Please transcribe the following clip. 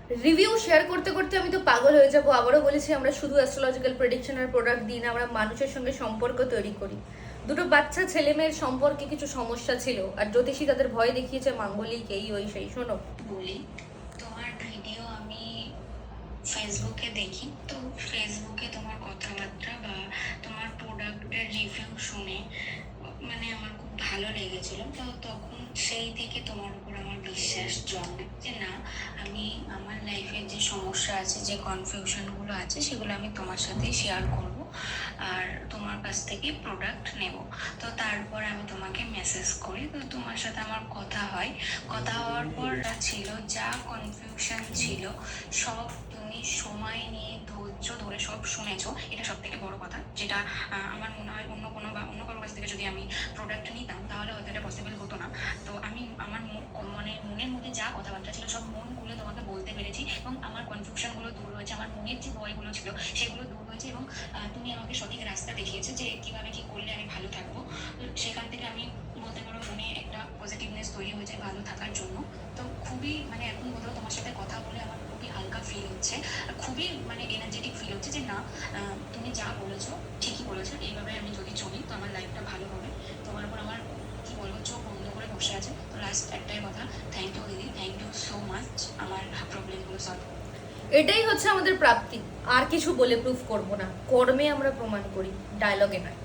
Review share করতে করতে আমি তো পাগল হয়ে যাবো। আবারও বলেছি, আমরা শুধু অ্যাস্ট্রোলজিক্যাল প্রেডিকশন আর প্রোডাক্ট দিই না, আমরা মানুষের সঙ্গে সম্পর্ক তৈরি করি। দুটো বাচ্চা ছেলে মেয়ের সম্পর্কে কিছু সমস্যা ছিল, আর জ্যোতিষী তাদের ভয় দেখিয়েছে মাঙ্গলিক এই ওই সেই। শোনো বলি, তোমার ভিডিও আমি ফেসবুকে দেখি, তো ফেসবুকে তোমার কথাবার্তা বা তোমার প্রোডাক্টের রিভিউ শুনে মানে আমার খুব ভালো লেগেছিল। তো তখন সেই থেকে তোমার উপর আমার বিশ্বাস জন্মে যে না, আমি আমার লাইফের যে সমস্যা আছে, যে কনফিউশনগুলো আছে, সেগুলো আমি তোমার সাথে শেয়ার করব আর তোমার কাছ থেকে প্রোডাক্ট নেব। তো তারপর আমি তোমাকে মেসেজ করি, তো তোমার সাথে আমার কথা হয়। কথা হওয়ার পর ছিল যা কনফিউশন ছিল সব তুমি সময় নিয়ে ধৈর্য ধরে সব শুনেছো। এটা সব থেকে বড় কথা, যেটা আমার মনে হয় অন্য কোনো বা অন্য কারোর কাছ থেকে যদি আমি প্রোডাক্ট নিতাম তাহলে হয়তো এটা পসিবল হতো না। তো আমি আমার মানে মনের মধ্যে যা কথাবার্তা ছিল সব মন খুলে তোমাকে বলতে পেরেছি, এবং আমার কনফিউশনগুলো দূর হয়েছে, আমার মনের যে ভয়গুলো ছিল সেগুলো দূর হয়েছে, এবং তুমি আমাকে সঠিক রাস্তা দেখিয়েছো যে কীভাবে কী করলে আমি ভালো থাকবো। সেখান থেকে আমি বলতে পারো মনে একটা পজিটিভনেস তৈরি হয়েছে ভালো থাকার জন্য। তো খুবই মানে এখন বলতে তোমার সাথে কথা বলে আমার খুবই হালকা ফিল হচ্ছে, খুবই মানে এনার্জেটিক ফিল হচ্ছে যে না, তুমি যা বলেছো ঠিকই বলেছো, এইভাবে আমি যদি চলি তো আমার লাইফটা ভালো হবে। তোমার উপর আমার কি বলবো, চোখ বন্ধ করে বসে আছে। তো লাস্ট একটাই কথা, থ্যাংক ইউ দিদি, থ্যাংক ইউ সো মাচ আমার প্রবলেমগুলো সলভ। এটাই হচ্ছে আমাদের প্রাপ্তি। আর কিছু বলে প্রুফ করব না, কর্মে আমরা প্রমাণ করি, ডায়লগে নয়।